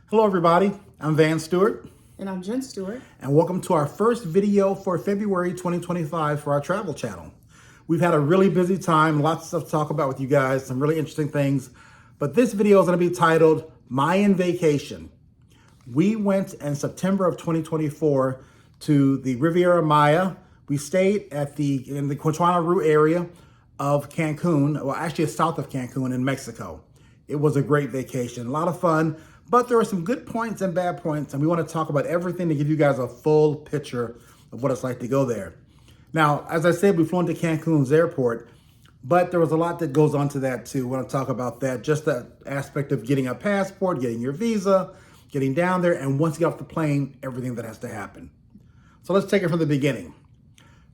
Hello everybody, I'm Van Stewart. And I'm Jen Stewart. And welcome to our first video for February 2025 for our travel channel. We've had a really busy time, lots of stuff to talk about with you guys, some really interesting things. But this video is going to be titled Mayan Vacation. We went in September of 2024 to the Riviera Maya. We stayed in the Quintana Roo area of Cancun, well actually it's south of Cancun in Mexico. It was a great vacation, a lot of fun. But there are some good points and bad points, and we want to talk about everything to give you guys a full picture of what it's like to go there. Now, as I said, we flew into Cancun's airport, but there was a lot that goes on to that too. We want to talk about that, just that aspect of getting a passport, getting your visa, getting down there, and once you get off the plane, everything that has to happen. So let's take it from the beginning.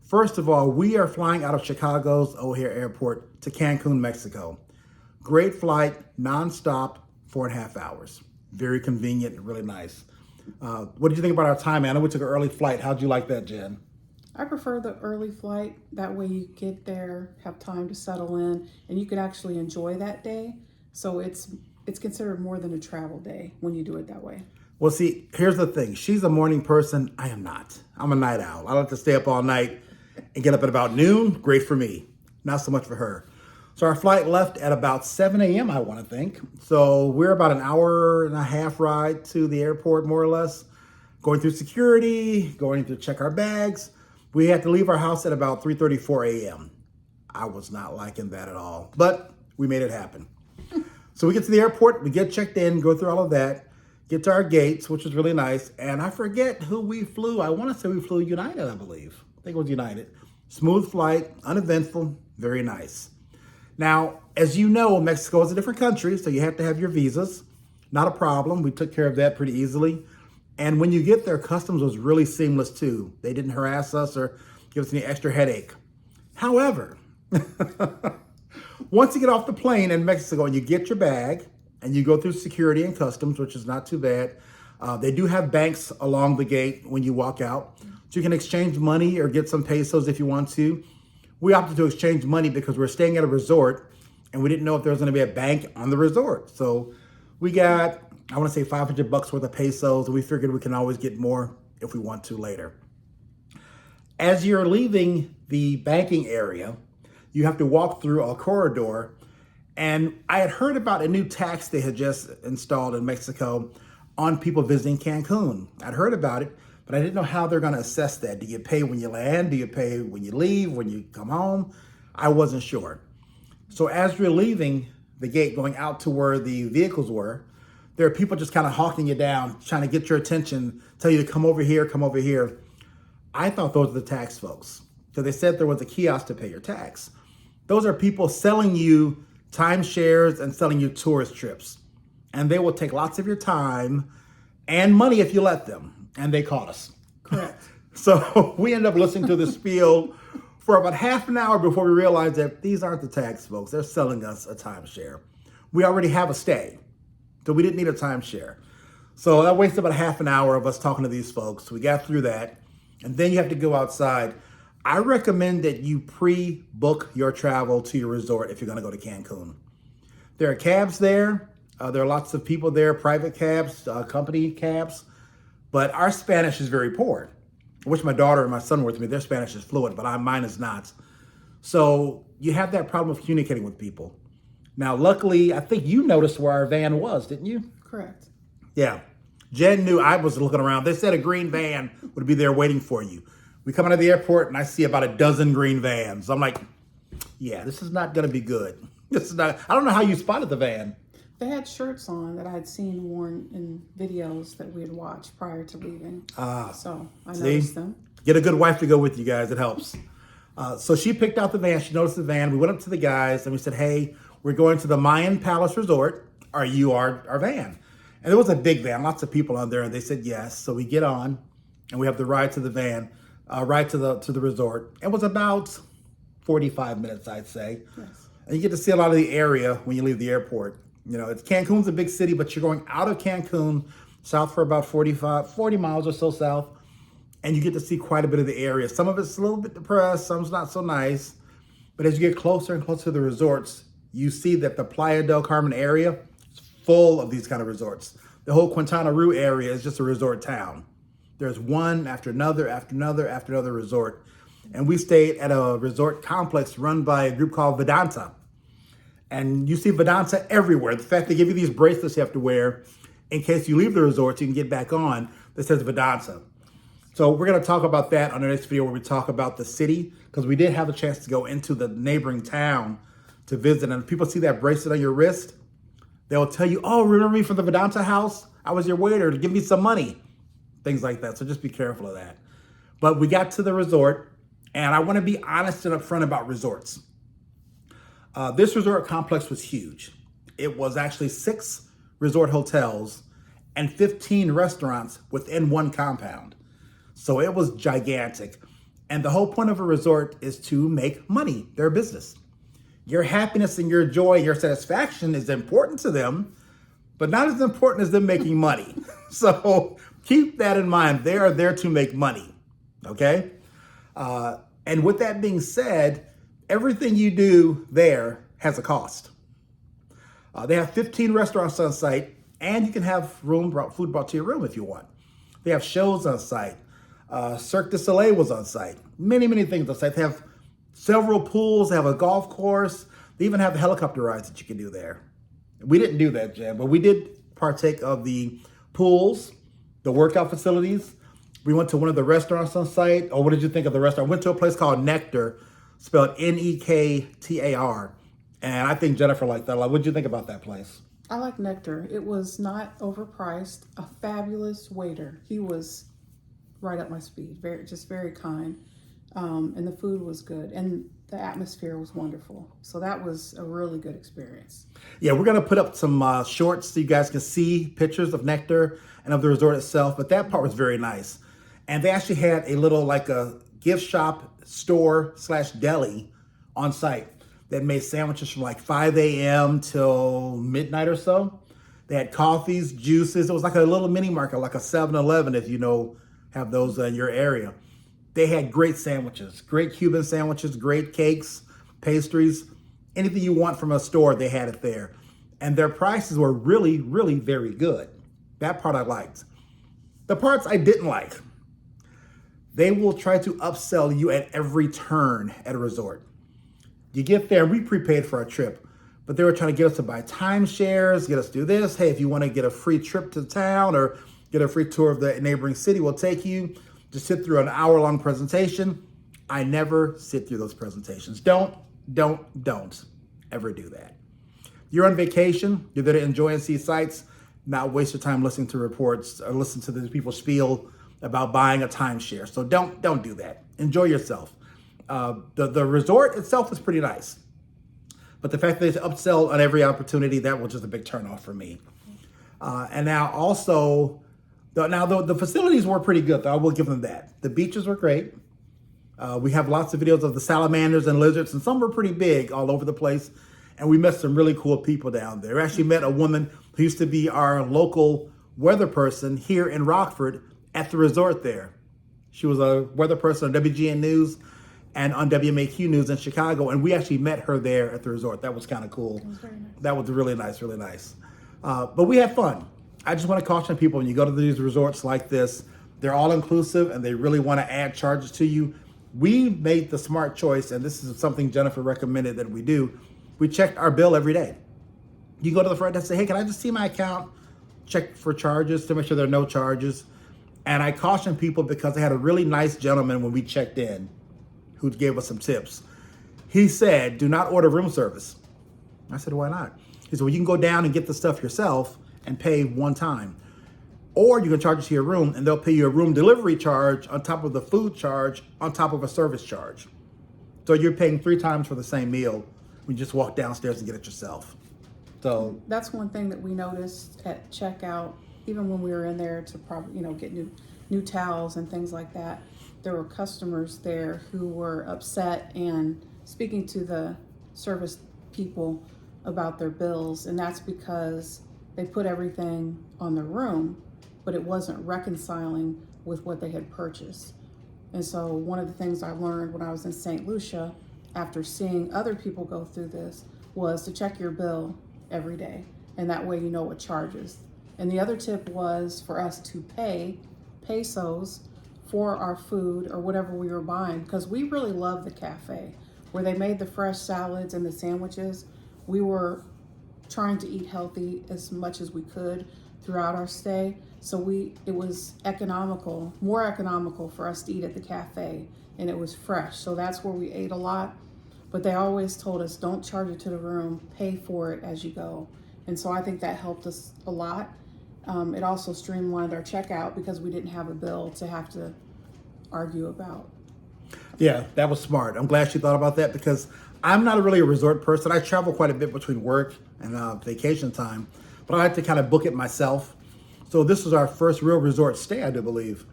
First of all, we are flying out of Chicago's O'Hare Airport to Cancun, Mexico. Great flight, nonstop, 4.5 hours. Very convenient and really nice. What did you think about our time? I know we took an early flight. How'd you like that, Jen? I prefer the early flight. That way you get there, have time to settle in, and you can actually enjoy that day. So it's considered more than a travel day when you do it that way. Well, see, here's the thing. She's a morning person. I am not. I'm a night owl. I like to stay up all night and get up at about noon. Great for me. Not so much for her. So our flight left at about 7 a.m., I want to think. So we're about an hour and a half ride to the airport, more or less. Going through security, going to check our bags. We had to leave our house at about 3:34 a.m. I was not liking that at all, but we made it happen. So we get to the airport, we get checked in, go through all of that, get to our gates, which was really nice. And I forget who we flew. I want to say we flew United, I believe. I think it was United. Smooth flight, uneventful, very nice. Now, as you know, Mexico is a different country, so you have to have your visas. Not a problem. We took care of that pretty easily. And when you get there, customs was really seamless too. They didn't harass us or give us any extra headache. However, once you get off the plane in Mexico and you get your bag and you go through security and customs, which is not too bad, they do have banks along the gate when you walk out. So you can exchange money or get some pesos if you want to. We opted to exchange money because we're staying at a resort and we didn't know if there was going to be a bank on the resort. So we got, I want to say $500 worth of pesos, and we figured we can always get more if we want to later. As you're leaving the banking area, you have to walk through a corridor. And I had heard about a new tax they had just installed in Mexico on people visiting Cancun. I'd heard about it, but I didn't know how they're going to assess that. Do you pay when you land? Do you pay when you leave, when you come home? I wasn't sure. So as you're leaving the gate, going out to where the vehicles were, there are people just kind of hawking you down, trying to get your attention, tell you to come over here, come over here. I thought those were the tax folks. So they said there was a kiosk to pay your tax. Those are people selling you timeshares and selling you tourist trips. And they will take lots of your time and money if you let them. And they caught us. Correct. So we ended up listening to the spiel for about half an hour before we realized that these aren't the tax folks. They're selling us a timeshare. We already have a stay, so we didn't need a timeshare. So that wasted about half an hour of us talking to these folks. We got through that, and then you have to go outside. I recommend that you pre-book your travel to your resort if you're going to go to Cancun. There are cabs there. There are lots of people there, private cabs, company cabs. But our Spanish is very poor. I wish my daughter and my son were with me. Their Spanish is fluent, but mine is not. So you have that problem of communicating with people. Now, luckily, I think you noticed where our van was, didn't you? Correct. Yeah. Jen knew. I was looking around. They said a green van would be there waiting for you. We come out of the airport and I see about a dozen green vans. I'm like, yeah, this is not going to be good. This is not. I don't know how you spotted the van. They had shirts on that I had seen worn in videos that we had watched prior to leaving. So I noticed them. Get a good wife to go with you guys. It helps. So she picked out the van. She noticed the van. We went up to the guys and we said, hey, we're going to the Mayan Palace Resort. Are you our van? And there was a big van, lots of people on there. And they said yes. So we get on and we have the ride to the van, ride to the resort. It was about 45 minutes, I'd say. Yes. And you get to see a lot of the area when you leave the airport. You know, Cancun's a big city, but you're going out of Cancun, south for about 40 miles or so south, and you get to see quite a bit of the area. Some of it's a little bit depressed, some's not so nice. But as you get closer and closer to the resorts, you see that the Playa del Carmen area is full of these kind of resorts. The whole Quintana Roo area is just a resort town. There's one after another, after another, after another resort. And we stayed at a resort complex run by a group called Vidanta. And you see Vidanta everywhere. The fact they give you these bracelets you have to wear in case you leave the resort so you can get back on that says Vidanta. So we're going to talk about that on the next video where we talk about the city, because we did have a chance to go into the neighboring town to visit. And if people see that bracelet on your wrist, they'll tell you, oh, remember me from the Vidanta house? I was your waiter, to give me some money. Things like that. So just be careful of that. But we got to the resort, and I want to be honest and upfront about resorts. This resort complex was huge. It was actually 6 resort hotels and 15 restaurants within one compound. So it was gigantic. And the whole point of a resort is to make money, their business. Your happiness and your joy, your satisfaction is important to them, but not as important as them making money. So keep that in mind. They are there to make money, okay? And with that being said, everything you do there has a cost. They have 15 restaurants on site, and you can have food brought to your room if you want. They have shows on site. Cirque du Soleil was on site. Many, many things on site. They have several pools. They have a golf course. They even have the helicopter rides that you can do there. We didn't do that, Jen, but we did partake of the pools, the workout facilities. We went to one of the restaurants on site. Oh, what did you think of the restaurant? I went to a place called Nectar, spelled Nektar. And I think Jennifer liked that a lot. What did you think about that place? I like Nectar. It was not overpriced. A fabulous waiter. He was right up my speed. Very kind. And the food was good. And the atmosphere was wonderful. So that was a really good experience. Yeah, we're going to put up some shorts so you guys can see pictures of Nectar and of the resort itself. But that part was very nice. And they actually had a little like a gift shop store / deli on site that made sandwiches from like 5 a.m. till midnight or so. They had coffees, juices. It was like a little mini market, like a 7-Eleven if you know, have those in your area. They had great sandwiches, great Cuban sandwiches, great cakes, pastries, anything you want from a store, they had it there. And their prices were really, really very good. That part I liked. The parts I didn't like, they will try to upsell you at every turn at a resort. You get there, we prepaid for our trip, but they were trying to get us to buy timeshares, get us to do this. Hey, if you want to get a free trip to town or get a free tour of the neighboring city, we'll take you. Just sit through an hour-long presentation. I never sit through those presentations. Don't ever do that. You're on vacation, you're there to enjoy and see sights, not waste your time listening to reports or listen to the people spiel about buying a timeshare. So don't do that. Enjoy yourself. The resort itself is pretty nice, but the fact that they upsell on every opportunity, that was just a big turnoff for me. And now also, the facilities were pretty good, though. I will give them that. The beaches were great. We have lots of videos of the salamanders and lizards, and some were pretty big all over the place. And we met some really cool people down there. We actually met a woman who used to be our local weather person here in Rockford at the resort there. She was a weather person on WGN News and on WMAQ News in Chicago, and we actually met her there at the resort. That was kind of cool. It was very nice. That was really nice, really nice. But we had fun. I just want to caution people, when you go to these resorts like this, they're all inclusive and they really want to add charges to you. We made the smart choice, and this is something Jennifer recommended that we do. We checked our bill every day. You go to the front desk and say, hey, can I just see my account? Check for charges to make sure there are no charges. And I caution people because they had a really nice gentleman when we checked in who gave us some tips. He said, do not order room service. I said, why not? He said, well, you can go down and get the stuff yourself and pay one time. Or you can charge it to your room and they'll pay you a room delivery charge on top of the food charge, on top of a service charge. So you're paying 3 times for the same meal when you just walk downstairs and get it yourself. So that's one thing that we noticed at checkout, even when we were in there to probably, get new towels and things like that. There were customers there who were upset and speaking to the service people about their bills, and that's because they put everything on the room, but it wasn't reconciling with what they had purchased. And so one of the things I learned when I was in St. Lucia, after seeing other people go through this, was to check your bill every day and that way you know what charges. And the other tip was for us to pay pesos for our food or whatever we were buying, because we really love the cafe where they made the fresh salads and the sandwiches. We were trying to eat healthy as much as we could throughout our stay. So it was economical, more economical for us to eat at the cafe, and it was fresh. So that's where we ate a lot. But they always told us, don't charge it to the room, pay for it as you go. And so I think that helped us a lot. It also streamlined our checkout because we didn't have a bill to have to argue about. Yeah, that was smart. I'm glad she thought about that because I'm not really a resort person. I travel quite a bit between work and vacation time, but I like to kind of book it myself. So this was our first real resort stay, I do believe.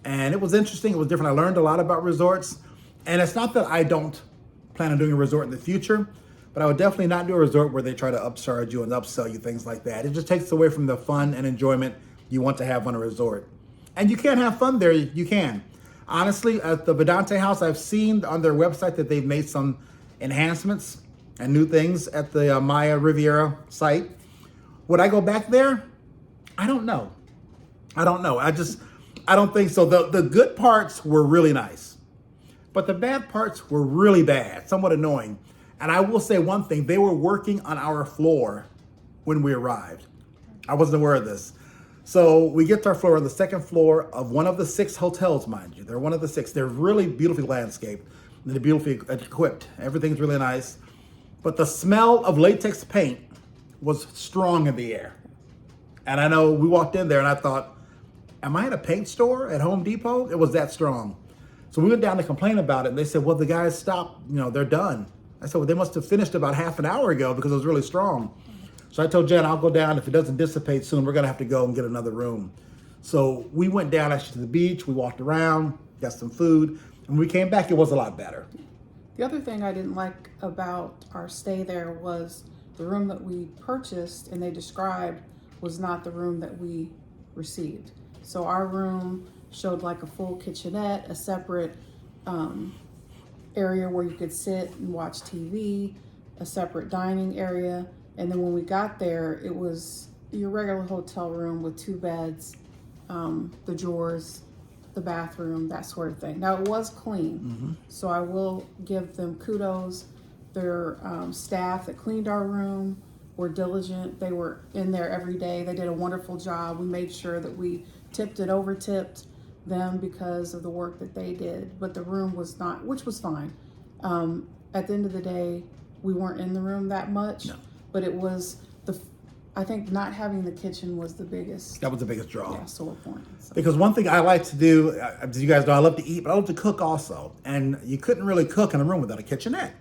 And it was interesting. It was different. I learned a lot about resorts. And it's not that I don't plan on doing a resort in the future, but I would definitely not do a resort where they try to upcharge you and upsell you, things like that. It just takes away from the fun and enjoyment you want to have on a resort. And you can have fun there, you can. Honestly, at the Vidanta house, I've seen on their website that they've made some enhancements and new things at the Mayan Riviera site. Would I go back there? I don't know. I don't think so. The good parts were really nice, but the bad parts were really bad, somewhat annoying. And I will say one thing, they were working on our floor when we arrived. I wasn't aware of this. So we get to our floor on the second floor of one of the 6 hotels, mind you. They're one of the 6. They're really beautifully landscaped. They're beautifully equipped. Everything's really nice. But the smell of latex paint was strong in the air. And I know we walked in there and I thought, am I at a paint store at Home Depot? It was that strong. So we went down to complain about it and they said, well, the guys stopped, they're done. I said, well, they must have finished about half an hour ago because it was really strong. So I told Jen, I'll go down. If it doesn't dissipate soon, we're going to have to go and get another room. So we went down actually to the beach. We walked around, got some food. And when we came back, it was a lot better. The other thing I didn't like about our stay there was the room that we purchased and they described was not the room that we received. So our room showed like a full kitchenette, a separate area where you could sit and watch TV, a separate dining area. And then when we got there, it was your regular hotel room with 2 beds, the drawers, the bathroom, that sort of thing. Now it was clean, so I will give them kudos. Their staff that cleaned our room were diligent. They were in there every day. They did a wonderful job. We made sure that we tipped and over-tipped them because of the work that they did. But the room was not, which was fine. At the end of the day, we weren't in the room that much. No. But it was I think not having the kitchen was the biggest. That was the biggest draw. Yeah, sore point. So. Because one thing I like to do, as you guys know, I love to eat, but I love to cook also. And you couldn't really cook in a room without a kitchenette.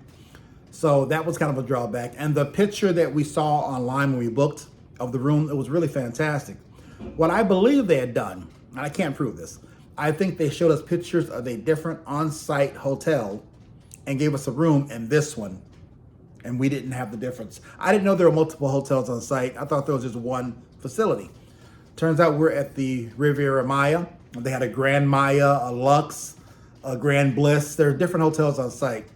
So that was kind of a drawback. And the picture that we saw online when we booked of the room, it was really fantastic. What I believe they had done, and I can't prove this, I think they showed us pictures of a different on-site hotel and gave us a room in this one. And we didn't have the difference. I didn't know there were multiple hotels on site. I thought there was just one facility. Turns out we're at the Riviera Maya. They had a Grand Maya, a Lux, a Grand Bliss. There are different hotels on site.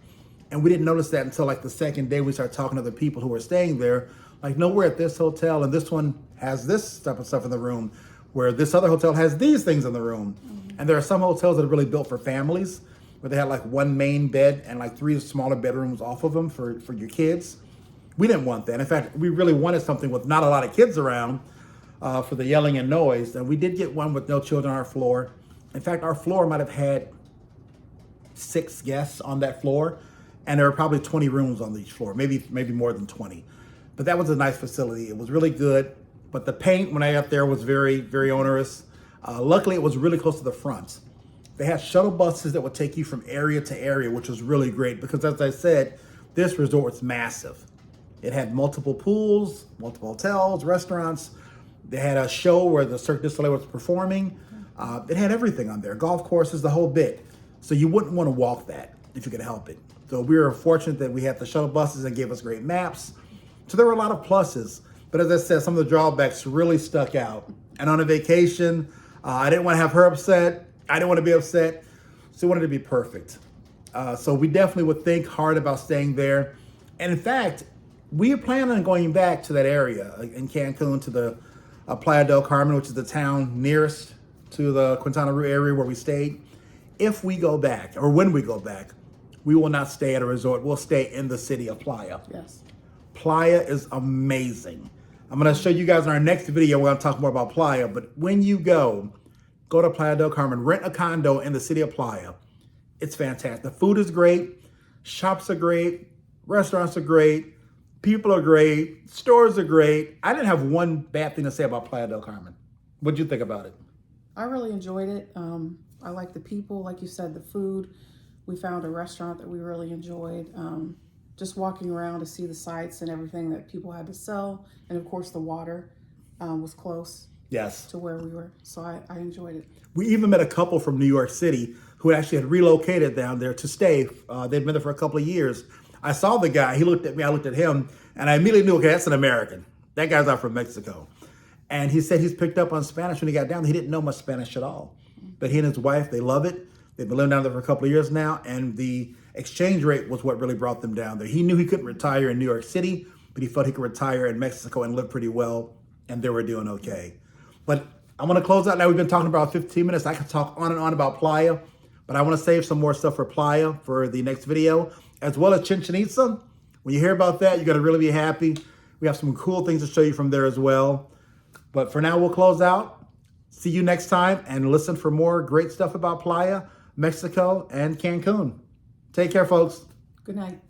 And we didn't notice that until like the second day we started talking to the people who were staying there. Like, no, we're at this hotel and this one has this type of stuff in the room, where this other hotel has these things in the room. And there are some hotels that are really built for families, where they had like one main bed and like 3 smaller bedrooms off of them for your kids. We didn't want that. In fact, we really wanted something with not a lot of kids around for the yelling and noise. And we did get one with no children on our floor. In fact, our floor might have had 6 guests on that floor. And there were probably 20 rooms on each floor, maybe more than 20. But that was a nice facility. It was really good. But the paint when I got there was very, very onerous. Luckily, it was really close to the front. They had shuttle buses that would take you from area to area, which was really great because, as I said, this resort's massive. It had multiple pools, multiple hotels, restaurants. They had a show where the Cirque du Soleil was performing. It had everything on there, golf courses, the whole bit. So you wouldn't want to walk that if you could help it. So we were fortunate that we had the shuttle buses that gave us great maps. So there were a lot of pluses. But as I said, some of the drawbacks really stuck out. And on a vacation, I didn't want to have her upset. I didn't want to be upset, so we wanted to be perfect. So we definitely would think hard about staying there. And in fact, we plan on going back to that area in Cancun to the Playa del Carmen, which is the town nearest to the Quintana Roo area where we stayed. If we go back, or when we go back, we will not stay at a resort. We'll stay in the city of Playa. Yes. Playa is amazing. I'm going to show you guys in our next video. We're going to talk more about Playa. But when you go to Playa del Carmen, rent a condo in the city of Playa. It's fantastic. The food is great. Shops are great. Restaurants are great. People are great. Stores are great. I didn't have one bad thing to say about Playa del Carmen. What did you think about it? I really enjoyed it. I like the people, like you said, the food. We found a restaurant that we really enjoyed. Just walking around to see the sights and everything that people had to sell. And of course the water was close Yes. to where we were. So I enjoyed it. We even met a couple from New York City who actually had relocated down there to stay. They'd been there for a couple of years. I saw the guy. He looked at me. I looked at him. And I immediately knew, okay, that's an American. That guy's not from Mexico. And he said he's picked up on Spanish when he got down there. He didn't know much Spanish at all. But he and his wife, they love it. They've been living down there for a couple of years now. And the exchange rate was what really brought them down there. He knew he couldn't retire in New York City, but he felt he could retire in Mexico and live pretty well. And they were doing okay. But I'm going to close out now. We've been talking about 15 minutes. I could talk on and on about Playa, but I want to save some more stuff for Playa for the next video, as well as Chichen Itza. When you hear about that, you're going to really be happy. We have some cool things to show you from there as well. But for now, we'll close out. See you next time and listen for more great stuff about Playa, Mexico, and Cancun. Take care, folks. Good night.